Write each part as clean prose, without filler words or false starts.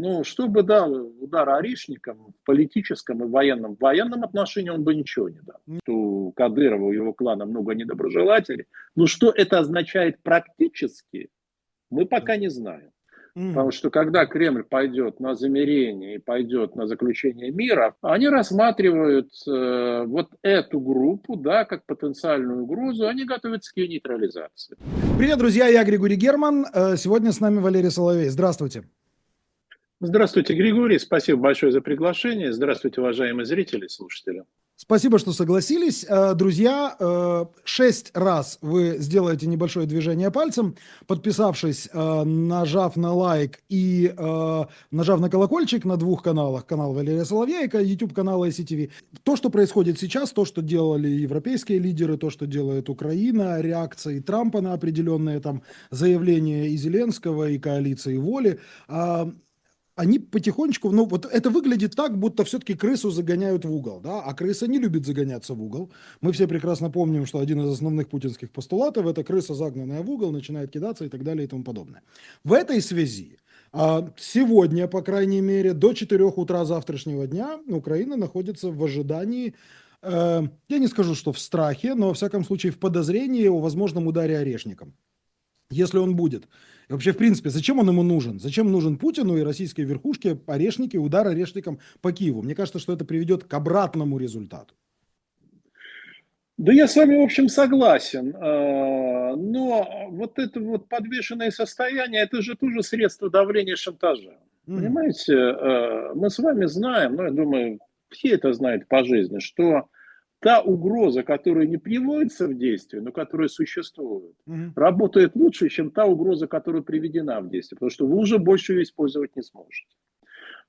Ну, что бы дал удар Оришникам в политическом и в военном отношении он бы ничего не дал. У Кадырова и его клана много недоброжелателей. Но что это означает практически, мы Да. пока не знаем. Потому Мгм. что когда Кремль пойдет на замирение и пойдет на заключение мира, они рассматривают вот эту группу, да, как потенциальную угрозу, они готовятся к ее нейтрализации. Привет, друзья, я Григорий Герман. Сегодня с нами Валерий Соловей. Здравствуйте. Здравствуйте, Григорий, спасибо большое за приглашение. Здравствуйте, уважаемые зрители и слушатели. Спасибо, что согласились. Друзья, 6 раз вы сделаете небольшое движение пальцем, подписавшись, нажав на лайк и нажав на колокольчик на двух каналах, канал Валерия Соловья и YouTube канала ICTV. То, что происходит сейчас, то, что делали европейские лидеры, то, что делает Украина, реакции Трампа на определенные там заявления и Зеленского, и коалиции воли, они потихонечку, ну вот это выглядит так, будто все-таки крысу загоняют в угол, да, а крыса не любит загоняться в угол. Мы все прекрасно помним, что один из основных путинских постулатов – это крыса, загнанная в угол, начинает кидаться и так далее и тому подобное. В этой связи сегодня, по крайней мере, до 4 утра завтрашнего дня Украина находится в ожидании, я не скажу, что в страхе, но, во всяком случае, в подозрении о возможном ударе орешником. Если он будет. И вообще, в принципе, зачем он ему нужен? Зачем нужен Путину и российской верхушке орешники, удар орешником по Киеву? Мне кажется, что это приведет к обратному результату. Да я с вами, в общем, согласен. Но вот это вот подвешенное состояние, это же тоже средство давления и шантажа. Мгм. Понимаете, мы с вами знаем, ну, я думаю, все это знают по жизни, что та угроза, которая не приводится в действие, но которая существует, Мгм. работает лучше, чем та угроза, которая приведена в действие, потому что вы уже больше ее использовать не сможете.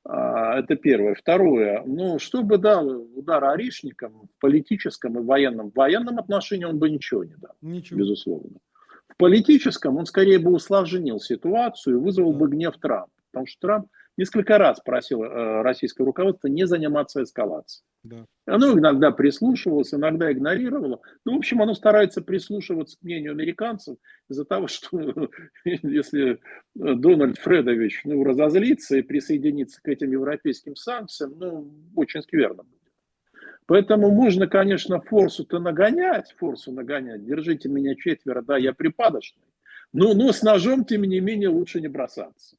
Это первое. Второе. Ну, что бы дал удар Оришникам в политическом и в военном отношении он бы ничего не дал, Ничего. безусловно. В политическом он скорее бы усложнил ситуацию и вызвал Да, бы гнев Трампа. Потому что Трамп несколько раз просил российское руководство не заниматься эскалацией. да. Оно иногда прислушивалось, иногда игнорировало. Ну, в общем, оно старается прислушиваться к мнению американцев из-за того, что если Дональд Фредович разозлится и присоединится к этим европейским санкциям, ну, очень скверно будет. Поэтому можно, конечно, форсу нагонять, держите меня четверо, да, я припадочный, но с ножом, тем не менее, лучше не бросаться.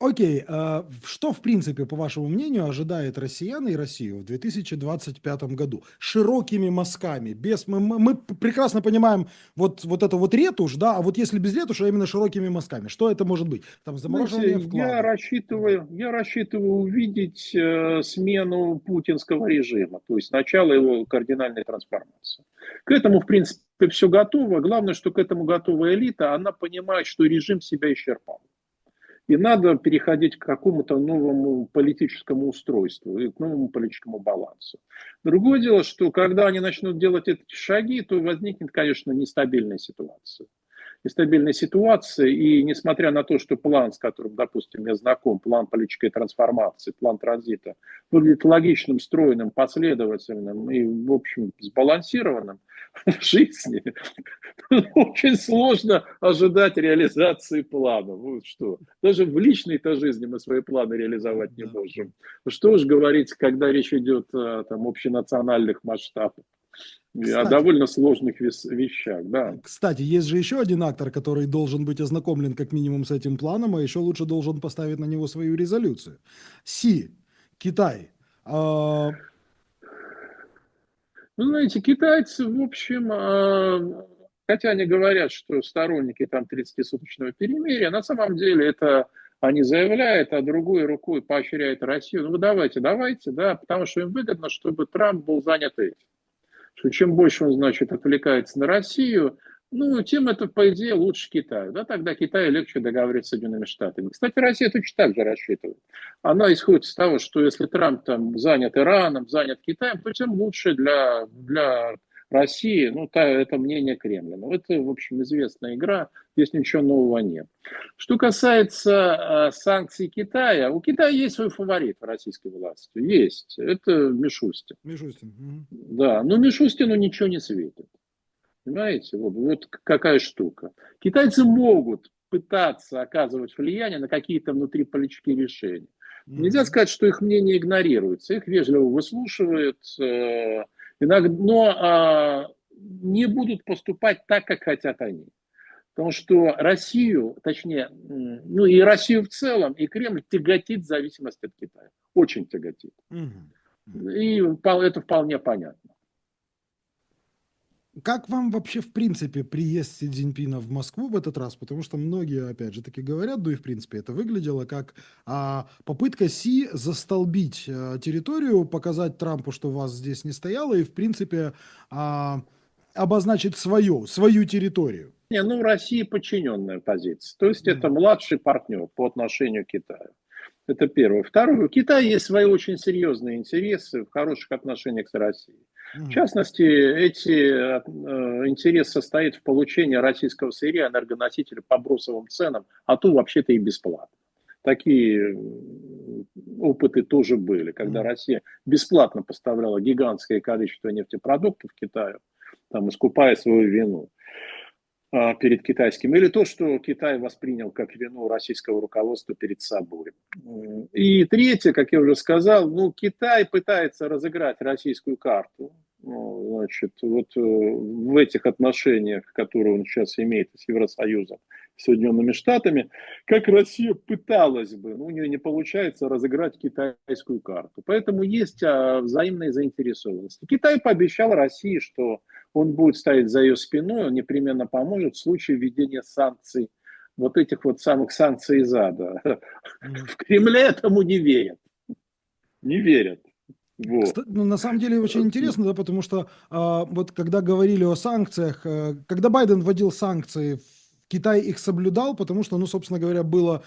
Окей, что, в принципе, по вашему мнению, ожидает россиян и Россию в 2025 году? Широкими мазками, без... Мы прекрасно понимаем вот эту вот ретушь, да, а вот если без ретуши, а именно широкими мазками, что это может быть? Там Знаете, замораживание я вкладов. рассчитываю, я рассчитываю увидеть смену путинского режима, то есть начало его кардинальной трансформации. К этому, в принципе, все готово. Главное, что к этому готова элита. Она понимает, что режим себя исчерпал. И надо переходить к какому-то новому политическому устройству и к новому политическому балансу. Другое дело, что когда они начнут делать эти шаги, то возникнет, конечно, нестабильная ситуация. Нестабильной ситуации, и несмотря на то, что план, с которым, допустим, я знаком, план политической трансформации, план транзита, выглядит логичным, стройным, последовательным и, в общем, сбалансированным, в жизни очень сложно ожидать реализации плана. Вот что. Даже в личной-то жизни мы свои планы реализовать не Да. можем. Что уж говорить, когда речь идет о там, общенациональных масштабах, и о Кстати, довольно сложных вещах. Да. Кстати, есть же еще один актор, который должен быть ознакомлен как минимум с этим планом, а еще лучше должен поставить на него свою резолюцию. Си, Китай. А, Ну, знаете, китайцы, в общем, хотя они говорят, что сторонники там 30-суточного перемирия, на самом деле это они заявляют, а другой рукой поощряют Россию. Ну, вы давайте, да, потому что им выгодно, чтобы Трамп был занят этим. Что чем больше он, значит, отвлекается на Россию, ну, тем это, по идее, лучше Китаю. Да, тогда Китаю легче договориться с Соединенными Штатами. Кстати, Россия точно так же рассчитывает. Она исходит из того, что если Трамп там занят Ираном, занят Китаем, то тем лучше для России. Ну, это мнение Кремля. Но это, в общем, известная игра, здесь ничего нового нет. Что касается санкций Китая, у Китая есть свой фаворит в российской власти. Есть. Это Мишустин. Мишустин. Мгм. Да, но Мишустину ничего не светит. Понимаете, вот какая штука. Китайцы могут пытаться оказывать влияние на какие-то внутриполитические решения. Нельзя Мгм. сказать, что их мнение игнорируется, их вежливо выслушивают, иногда, но не будут поступать так, как хотят они. Потому что Россию, точнее, ну и Россию в целом, и Кремль тяготит зависимость от Китая. Очень тяготит. Мгм. Мгм. И это вполне понятно. Как вам вообще в принципе приезд Си Цзиньпина в Москву в этот раз? Потому что многие, опять же, таки говорят, да и в принципе это выглядело как попытка Си застолбить территорию, показать Трампу, что вас здесь не стояло, и в принципе а, обозначить свою территорию. Не, ну, Россия подчиненная позиция. То есть это Мгм. младший партнер по отношению к Китаю. Это первое. Второе. У Китая есть свои очень серьезные интересы в хороших отношениях с Россией. В Мгм. частности, эти интересы состоят в получении российского сырья, энергоносителя по бросовым ценам, а то вообще-то и бескплатно. Такие опыты тоже были, когда Мгм. Россия бесплатно поставляла гигантское количество нефтепродуктов Китаю, там, искупая свою вину перед китайским, или то, что Китай воспринял как вину российского руководства перед собой. И третье, как я уже сказал, ну, Китай пытается разыграть российскую карту. Ну, значит, вот в этих отношениях, которые он сейчас имеет с Евросоюзом, с Соединенными Штатами, как Россия пыталась бы, но у нее не получается разыграть китайскую карту. Поэтому есть взаимная заинтересованность. Китай пообещал России, что он будет стоять за ее спиной, он непременно поможет в случае введения санкций, вот этих вот самых санкций из ада. Мгм. В Кремле этому не верят. Не верят. Вот. Ну, на самом деле очень интересно, да, потому что вот когда говорили о санкциях, когда Байден вводил санкции, Китай их соблюдал, потому что, ну, собственно говоря, было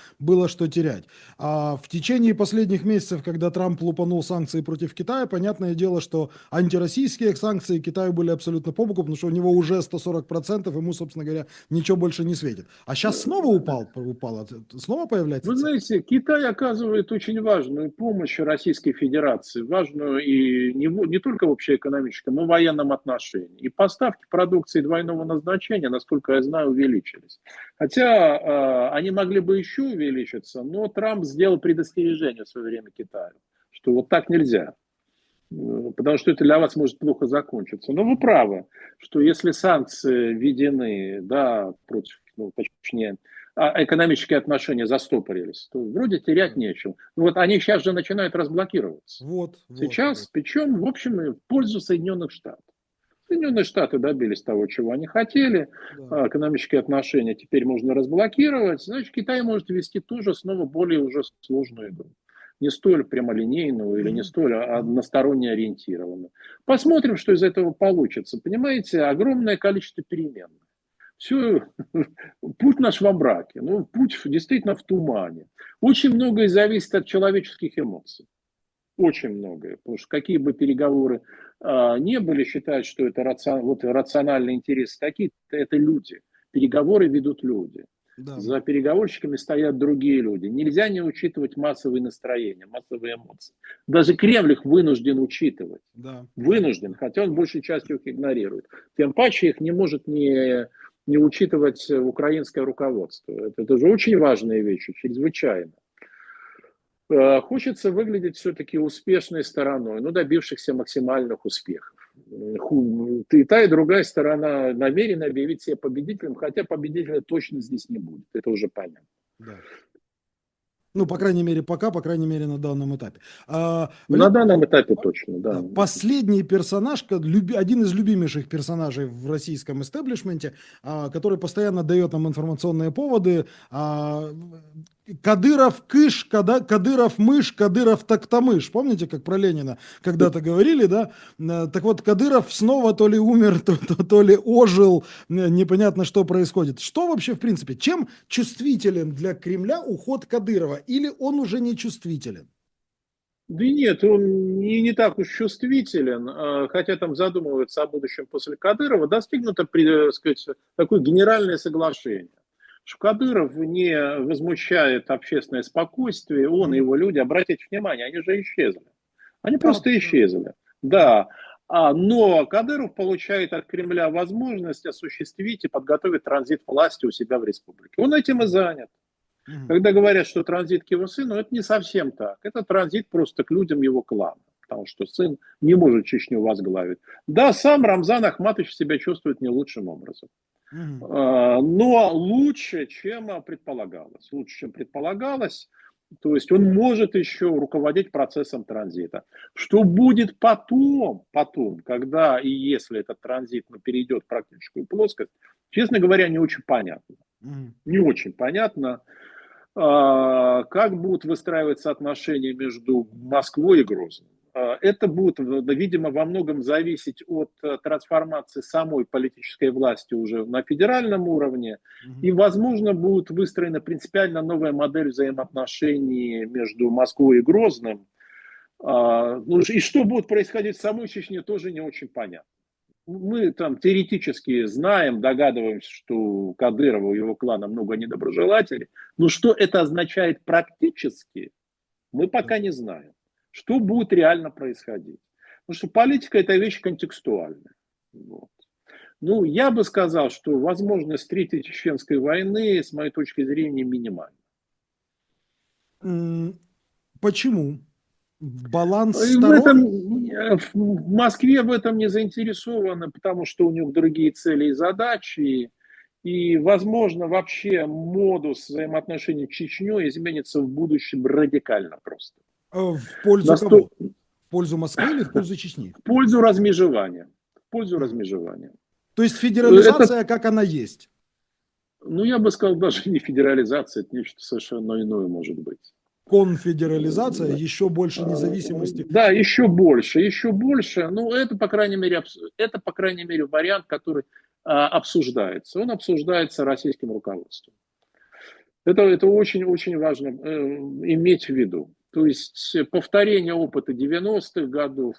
что терять. А в течение последних месяцев, когда Трамп лупанул санкции против Китая, понятное дело, что антироссийские санкции Китаю были абсолютно по боку, потому что у него уже 140%, ему, собственно говоря, ничего больше не светит. А сейчас снова упало, снова появляется Вы цель. знаете, Китай оказывает очень важную помощь Российской Федерации, важную и не только в общеэкономическом, но и в военном отношении. И поставки продукции двойного назначения, насколько я знаю, увеличились. Хотя они могли бы еще увеличиться, но Трамп сделал предостережение в свое время Китаю, что вот так нельзя. Потому что это для вас может плохо закончиться. Но вы правы, что если санкции введены, да, против, ну, точнее, экономические отношения застопорились, то вроде терять Да. нечего. Ну, вот они сейчас же начинают разблокироваться. Вот. Сейчас, причем, в общем, в пользу Соединенных Штатов. Соединенные Штаты добились того, чего они хотели. Да. Экономические отношения теперь можно разблокировать. Значит, Китай может вести тоже снова более уже сложную игру. Не столь прямолинейную или не Мгм. столь Мгм. односторонне ориентированную. Посмотрим, что из этого получится. Понимаете, огромное количество переменных. Все, путь наш во мраке. Ну, путь действительно в тумане. Очень многое зависит от человеческих эмоций. Очень многое. Потому что какие бы переговоры не были, считают, что это вот рациональные интересы какие-то, это люди. Переговоры ведут люди. Да. За переговорщиками стоят другие люди. Нельзя не учитывать массовые настроения, массовые эмоции. Даже Кремль их вынужден учитывать. Да, да, Вынужден, да. хотя он большей частью их игнорирует. Тем паче их не может не учитывать украинское руководство. Это же очень важные вещи, чрезвычайно. Хочется выглядеть все-таки успешной стороной, ну, добившихся максимальных успехов. И та, и другая сторона намерены объявить себя победителем, хотя победителя точно здесь не будет, это уже понятно. Да. Ну, по крайней мере, пока, по крайней мере, на данном этапе. На Валерий, данном этапе точно, да. да, последний персонаж, один из любимейших персонажей в российском истеблишменте, который постоянно дает нам информационные поводы. Кадыров кыш, Кадыров мышь, Кадыров тактамыш. Помните, как про Ленина когда-то говорили, да? Так вот, Кадыров снова то ли умер, то ли ожил, непонятно, что происходит. Что вообще, в принципе, чем чувствителен для Кремля уход Кадырова? Или он уже не чувствителен? Да и нет, он не так уж чувствителен, хотя там задумывается о будущем после Кадырова, достигнуто, так сказать, такое генеральное соглашение, что Кадыров не возмущает общественное спокойствие, он и Мгм. его люди, обратите внимание, они же исчезли. Они Да, просто да, исчезли. да. Да. Но Кадыров получает от Кремля возможность осуществить и подготовить транзит власти у себя в республике. Он этим и занят. Мгм. Когда говорят, что транзит к его сыну, это не совсем так. Это транзит просто к людям его клана. Потому что сын не может Чечню возглавить. Да, сам Рамзан Ахматович себя чувствует не лучшим образом. Мгм. Но лучше, чем предполагалось. Лучше, чем предполагалось. То есть он может еще руководить процессом транзита. Что будет потом, когда и если этот транзит перейдет в практическую плоскость, честно говоря, не очень понятно. Мгм. Не очень понятно, как будут выстраиваться отношения между Москвой и Грозным. Это будет, видимо, во многом зависеть от трансформации самой политической власти уже на федеральном уровне. Мгм. И, возможно, будет выстроена принципиально новая модель взаимоотношений между Москвой и Грозным. Ну, и что будет происходить в самой Чечне, тоже не очень понятно. Мы там теоретически знаем, догадываемся, что у Кадырова и его клана много недоброжелателей, но что это означает практически, мы Да. пока не знаем. Что будет реально происходить? Потому что политика – это вещь контекстуальная. Вот. Ну, я бы сказал, что возможность Третьей Чеченской войны, с моей точки зрения, минимальна. М, Почему? Баланс И в этом, сторон? в Москве в этом не заинтересованы, потому что у них другие цели и задачи. И, возможно, вообще модус взаимоотношений с Чечней изменится в будущем радикально просто. В пользу Насто... кого? В пользу Москвы или в пользу Чечни? В пользу размежевания. В пользу Мгм. размежевания. То есть Это, федерализация, как она есть. ну, я бы сказал, даже не федерализация, это нечто совершенно иное может быть. Конфедерализация, еще больше независимости. Да, еще больше, еще больше. Ну, это, по крайней мере, это, по крайней мере, вариант, который обсуждается. Он обсуждается российским руководством. Это очень-очень важно иметь в виду. То есть повторение опыта 90-х годов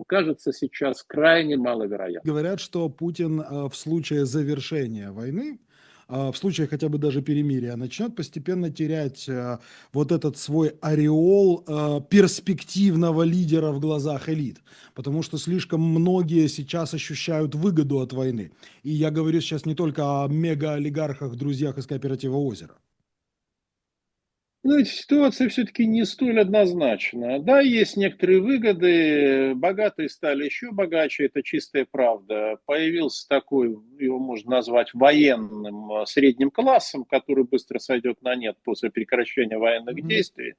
кажется сейчас крайне маловероятным. Говорят, что Путин в случае завершения войны, в случае хотя бы даже перемирия, начнет постепенно терять вот этот свой ореол перспективного лидера в глазах элит, потому что слишком многие сейчас ощущают выгоду от войны. И я говорю сейчас не только о мегаолигархах, друзьях из кооператива «Озеро». Ну, эта ситуация все-таки не столь однозначна. Да, есть некоторые выгоды, богатые стали еще богаче, это чистая правда. Появился такой, его можно назвать военным средним классом, который быстро сойдет на нет после прекращения военных Мгм. действий.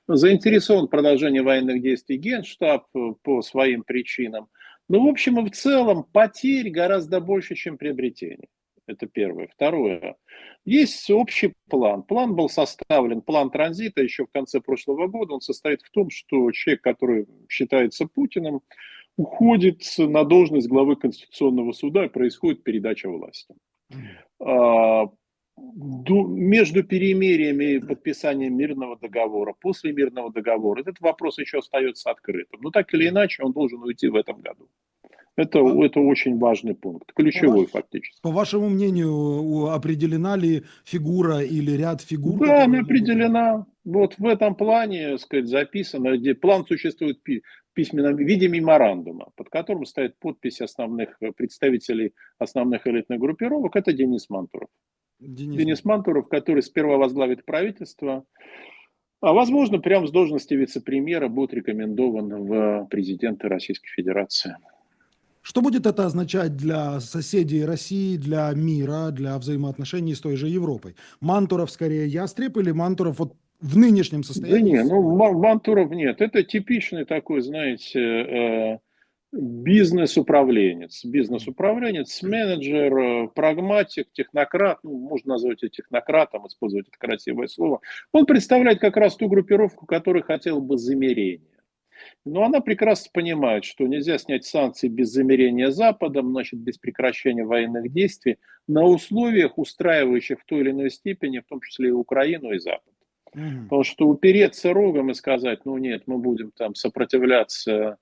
Заинтересован в продолжении военных действий Генштаб по своим причинам. Но в общем и в целом потерь гораздо больше, чем приобретений. Это первое. Второе. Есть общий план. План был составлен, план транзита еще в конце прошлого года. Он состоит в том, что человек, который считается Путиным, уходит на должность главы Конституционного суда и происходит передача власти. Мгм. А, Между перемириями и подписанием мирного договора, после мирного договора, этот вопрос еще остается открытым. Но так или иначе он должен уйти в этом году. А Это очень важный пункт, по, ваш- ключевой фактически. по вашему мнению, определена ли фигура или ряд фигур, Да, она которые могут выйти? определена. Вот в этом плане, так сказать, записано, где план существует в письменном виде меморандума, под которым стоит подпись основных представителей основных элитных группировок. Это Денис Мантуров. Денис Денис Мантуров. Мантуров, который сперва возглавит правительство, а возможно, прямо с должности вице-премьера будет рекомендован в президенты Российской Федерации. Что будет это означать для соседей России, для мира, для взаимоотношений с той же Европой? Мантуров скорее ястреб или Мантуров вот в нынешнем Да состоянии не, ну сегодня? Мантуров нет. Это типичный такой, знаете, бизнес-управленец. Бизнес-управленец, менеджер, прагматик, технократ. Ну, можно назвать его технократом, использовать это красивое слово. Он представляет как раз ту группировку, которая хотела бы замерения. Но она прекрасно понимает, что нельзя снять санкции без замерения Западом, значит, без прекращения военных действий, на условиях, устраивающих в той или иной степени, в том числе и Украину, и Запад. Мгм. Потому что упереться рогом и сказать, ну нет, мы будем там сопротивляться,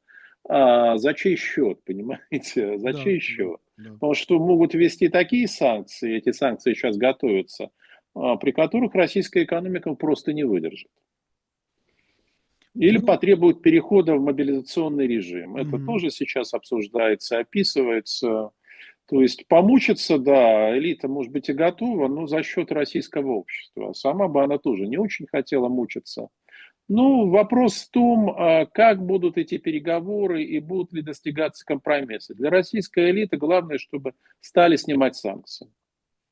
за чей счет, понимаете, за Да, чей да, счет? да. Потому что могут ввести такие санкции, эти санкции сейчас готовятся, при которых российская экономика просто не выдержит. Или Ну, потребуют перехода в мобилизационный режим. Это мгм. тоже сейчас обсуждается, описывается. То есть помучиться, да, элита, может быть, и готова, но за счет российского общества. Сама бы она тоже не очень хотела мучиться. Ну, вопрос в том, как будут эти переговоры и будут ли достигаться компромиссы. Для российской элиты главное, чтобы стали снимать санкции.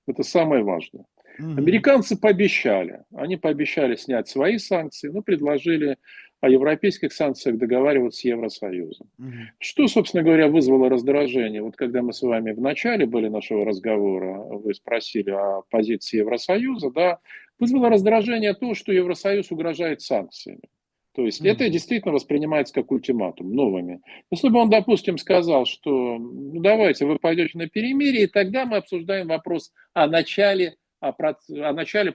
Это самое важное. Мгм. Американцы пообещали. Они пообещали снять свои санкции, но предложили о европейских санкциях договариваться с Евросоюзом. Мгм. Что, собственно говоря, вызвало раздражение? Вот когда мы с вами в начале были нашего разговора, вы спросили о позиции Евросоюза, да, вызвало раздражение то, что Евросоюз угрожает санкциями. То есть это Мгм. действительно воспринимается как ультиматум новыми. Если бы он, допустим, сказал, что ну, давайте вы пойдете на перемирие, и тогда мы обсуждаем вопрос о начале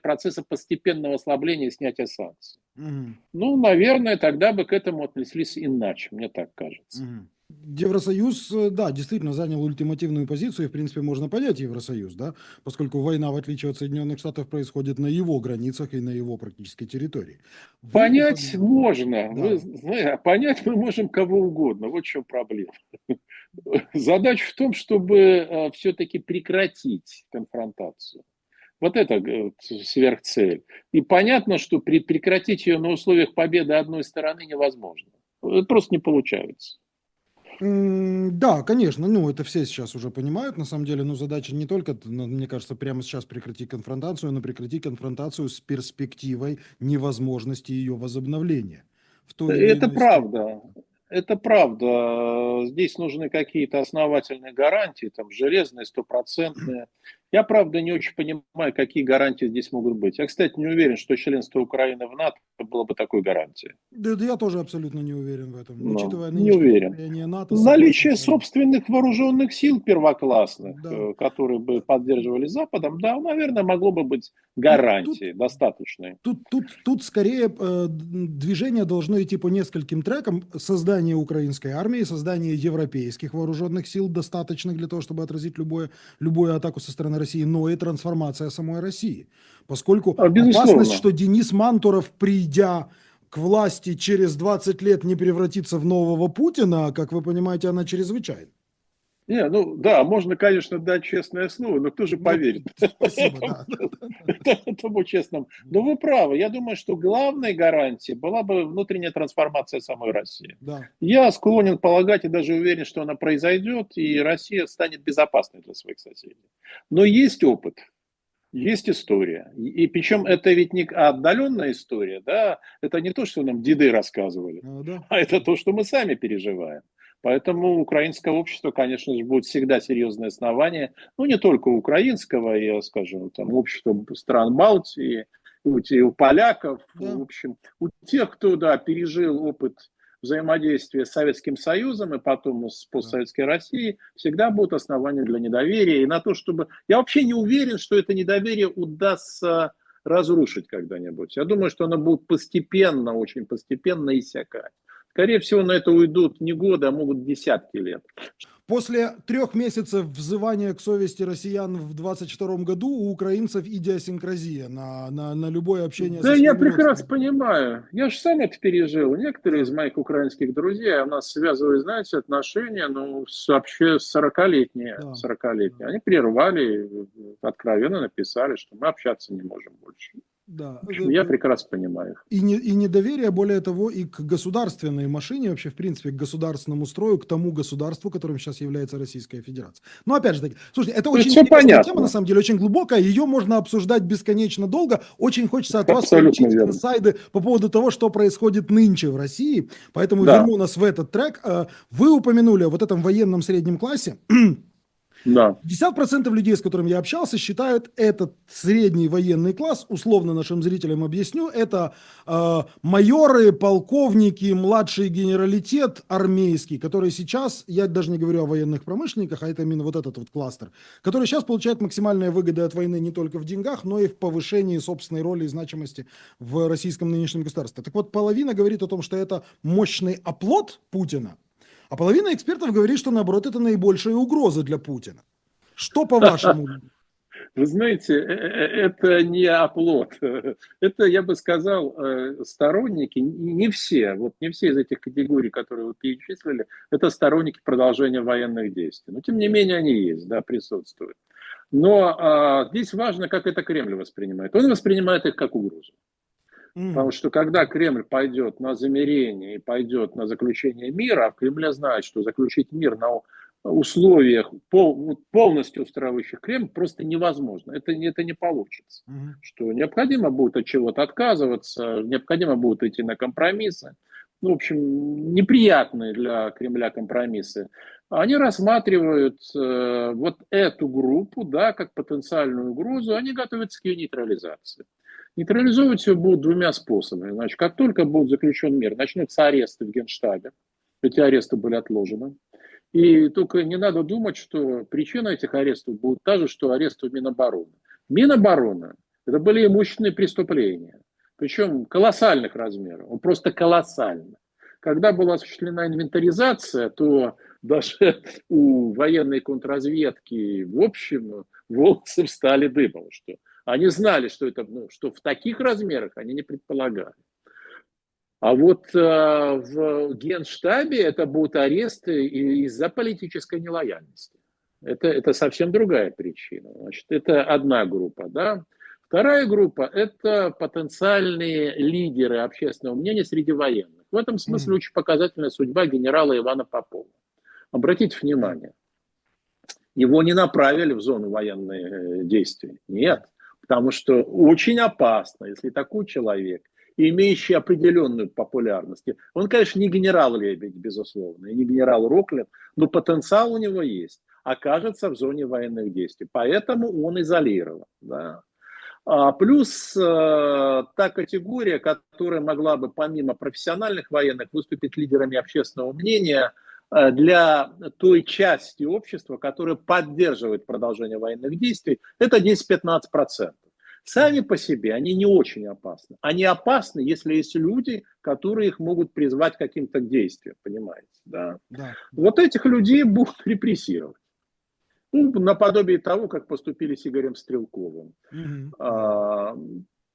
процесса постепенного ослабления и снятия санкций. Мгм. Ну, наверное, тогда бы к этому отнеслись иначе, мне так кажется. Мгм. Евросоюз, да, действительно занял ультимативную позицию, и, в принципе, можно понять Евросоюз, да, поскольку война, в отличие от Соединенных Штатов, происходит на его границах и на его практической территории. Вы Понять упомянули, можно, вы да, знаете, а понять мы можем кого угодно, вот в чем проблема. Задача в том, чтобы все-таки прекратить конфронтацию. Вот это сверхцель. И понятно, что прекратить ее на условиях победы одной стороны невозможно. Это просто не получается. Да, конечно, ну, это все сейчас уже понимают, на самом деле, но задача не только, мне кажется, прямо сейчас прекратить конфронтацию, но прекратить конфронтацию с перспективой невозможности ее возобновления в той или Это иной степени. правда. Это правда. Здесь нужны какие-то основательные гарантии, там, железные, стопроцентные. Я, правда, не очень понимаю, какие гарантии здесь могут быть. Я, кстати, не уверен, что членство Украины в НАТО было бы такой гарантией. Да, я тоже абсолютно не уверен в этом. Но Учитывая не нынешнее уверен. состояние НАТО, согласен Наличие с вами. собственных вооруженных сил первоклассных, Да. которые бы Э, поддерживали Западом, да, наверное, могло бы быть тут гарантией достаточной. Тут скорее движение должно идти по нескольким трекам. Создание украинской армии, создание европейских вооруженных сил, достаточных для того, чтобы отразить любую атаку со стороны России, но и трансформация самой России. Поскольку опасность, Безусловно. что Денис Мантуров, придя к власти через 20 лет, не превратится в нового Путина, как вы понимаете, она чрезвычайна. Не, ну да, можно, конечно, дать честное слово, но кто же Ну, поверит спасибо, да. этому честному? Но вы правы. Я думаю, что главной гарантией была бы внутренняя трансформация самой России. Да. Я склонен полагать и даже уверен, что она произойдет, и Россия станет безопасной для своих соседей. Но есть опыт, есть история. И причем это ведь не отдаленная история, да, это не то, что нам деды рассказывали, Да. а это то, что мы сами переживаем. Поэтому украинское общество, конечно же, будет всегда серьезное основание, ну, не только украинского, я скажу, там, общество стран Балтии, у поляков, в Да. общем, у тех, кто, да, пережил опыт взаимодействия с Советским Союзом и потом с Да. постсоветской Россией, всегда будут основания для недоверия. И на то, чтобы... Я вообще не уверен, что это недоверие удастся разрушить когда-нибудь. Я думаю, что оно будет постепенно, очень постепенно иссякать. Скорее всего, на это уйдут не годы, а могут десятки лет. После 3 месяцев взывания к совести россиян в 22 году у украинцев идиосинкразия на любое общение Да, со я своими прекрасно родственниками. понимаю. Я же сам это пережил. Некоторые из Да, моих украинских друзей, у нас связывают, знаете, отношения, ну, вообще 40-летние, да, 40-летние. Они прервали, откровенно написали, что мы общаться не можем больше. да. В общем, я прекрасно понимаю их. И недоверие, более того, и к государственной машине, вообще, в принципе, к государственному строю, к тому государству, которым сейчас является Российская Федерация. Но, опять же таки, слушайте, это То есть очень все интересная тема, на понятно. самом деле, очень глубокая, ее можно обсуждать бесконечно долго. Очень хочется от вас Абсолютно получить верно. инсайды по поводу того, что происходит нынче в России, поэтому Да, верну нас в этот трек. Вы упомянули о вот этом военном среднем классе. да. 50% людей, с которыми я общался, считают этот средний военный класс, условно нашим зрителям объясню, это майоры, полковники, младший генералитет армейский, который сейчас, я даже не говорю о военных промышленниках, а это именно вот этот вот кластер, который сейчас получает максимальные выгоды от войны не только в деньгах, но и в повышении собственной роли и значимости в российском нынешнем государстве. Так вот, половина говорит о том, что это мощный оплот Путина, а половина экспертов говорит, что наоборот это наибольшая угроза для Путина. Что по-вашему? Вы знаете, это не оплот. Это, я бы сказал, сторонники, не все, вот не все из этих категорий, которые вы перечислили, это сторонники продолжения военных действий. Но, тем не менее, они есть, да, присутствуют. Но здесь важно, как это Кремль воспринимает. Он воспринимает их как угрозу. Потому что когда Кремль пойдет на замирение и пойдет на заключение мира, а в Кремле знают, что заключить мир на условиях, полностью устраивающих Кремль, просто невозможно. Это не получится. Что необходимо будет от чего-то отказываться, необходимо будет идти на компромиссы. Ну, в общем, неприятные для Кремля компромиссы. Они рассматривают вот эту группу, да, как потенциальную угрозу, они готовятся к ее нейтрализации. Нейтрализовывать ее будут двумя способами. Значит, как только будет заключен мир, начнутся аресты в Генштабе. Эти аресты были отложены. И только не надо думать, что причина этих арестов будет та же, что аресты в Минобороны. Минобороны – это были имущественные преступления. Причем колоссальных размеров. Просто колоссально. Когда была осуществлена инвентаризация, то даже у военной контрразведки, в общем, волосы встали дыбом. Что они знали, что это, что в таких размерах они не предполагали. А вот в Генштабе это будут аресты из-за политической нелояльности. Это совсем другая причина. Значит, это одна группа. Да? Вторая группа – это потенциальные лидеры общественного мнения среди военных. В этом смысле очень показательная судьба генерала Ивана Попова. Обратите внимание, его не направили в зону военных действий. Нет, потому что очень опасно, если такой человек, имеющий определенную популярность. Он, конечно, не генерал Лебедь, безусловно, и не генерал Роклин, но потенциал у него есть. Окажется в зоне военных действий. Поэтому он изолирован. Да. Плюс та категория, которая могла бы помимо профессиональных военных выступить лидерами общественного мнения для той части общества, которая поддерживает продолжение военных действий, это 10-15%. Сами по себе они не очень опасны. Они опасны, если есть люди, которые их могут призвать к каким-то действиям, понимаете? Да? Да. Вот этих людей будут репрессировать. Ну, наподобие того, как поступили с Игорем Стрелковым.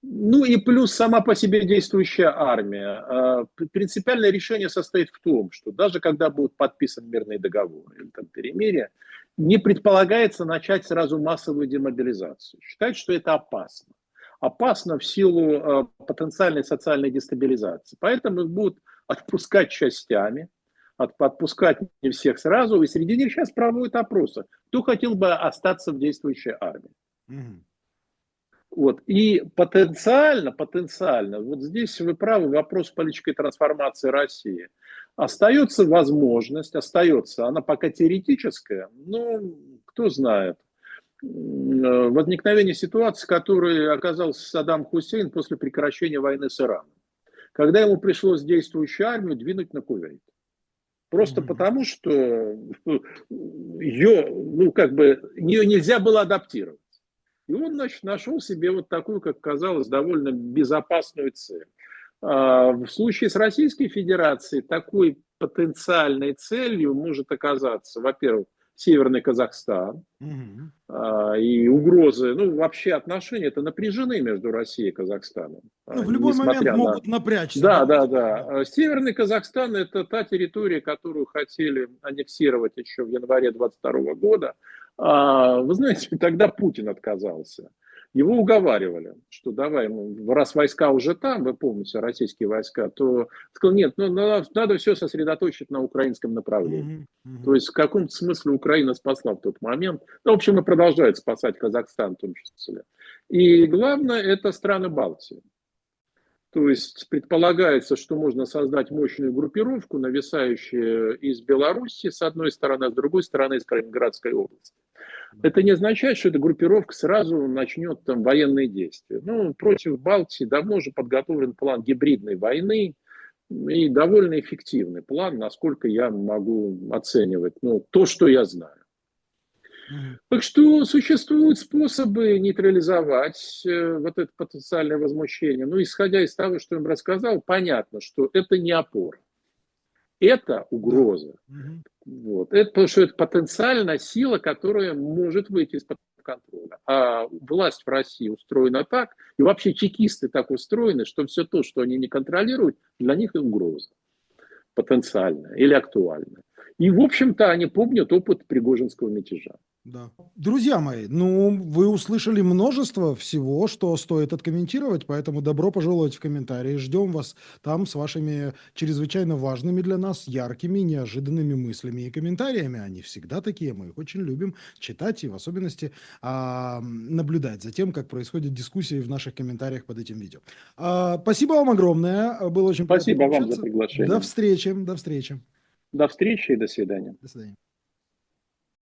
Ну и плюс сама по себе действующая армия. Принципиальное решение состоит в том, что даже когда будет подписан мирный договор или там перемирие, не предполагается начать сразу массовую демобилизацию. Считают, что это опасно. Опасно в силу потенциальной социальной дестабилизации. Поэтому их будут отпускать частями, отпускать не всех сразу. И среди них сейчас проводят опросы. Кто хотел бы остаться в действующей армии? Вот. И потенциально, вот здесь вы правы, вопрос политической трансформации России. Остается возможность, она пока теоретическая, но кто знает, возникновение ситуации, в которой оказался Саддам Хусейн после прекращения войны с Ираном, когда ему пришлось действующую армию двинуть на Кувейт. Просто потому, что ее нельзя было адаптировать. И он, значит, нашел себе вот такую, как казалось, довольно безопасную цель. В случае с Российской Федерацией такой потенциальной целью может оказаться, во-первых, Северный Казахстан. И угрозы, вообще отношения это напряжены между Россией и Казахстаном. В любой момент могут напрячься. Да. Северный Казахстан – это та территория, которую хотели аннексировать еще в январе 2022 года. Вы знаете, тогда Путин отказался. Его уговаривали, что давай, раз войска уже там, вы помните, российские войска, то сказал, нет, надо все сосредоточить на украинском направлении. То есть в каком-то смысле Украина спасла в тот момент. В общем, и продолжает спасать Казахстан в том числе. И главное, это страны Балтии. То есть предполагается, что можно создать мощную группировку, нависающую из Беларуси с одной стороны, а с другой стороны из Калининградской области. Это не означает, что эта группировка сразу начнет там военные действия. Против Балтии давно уже подготовлен план гибридной войны и довольно эффективный план, насколько я могу оценивать, то, что я знаю. Так что существуют способы нейтрализовать вот это потенциальное возмущение. Исходя из того, что я им рассказал, понятно, что это не опора. Это угроза. Вот. Это потому что это потенциальная сила, которая может выйти из-под контроля. А власть в России устроена так, и вообще чекисты так устроены, что все то, что они не контролируют, для них угроза потенциальная или актуальная. И, в общем-то, они помнят опыт Пригожинского мятежа. Да. Друзья мои, ну, вы услышали множество всего, что стоит откомментировать, поэтому добро пожаловать в комментарии. Ждем вас там с вашими чрезвычайно важными для нас, яркими, неожиданными мыслями и комментариями. Они всегда такие, мы их очень любим читать и в особенности наблюдать за тем, как происходят дискуссии в наших комментариях под этим видео. Спасибо вам огромное, было очень приятно Спасибо вам за пообщаться. приглашение. До встречи, до встречи. До встречи и до свидания. До свидания.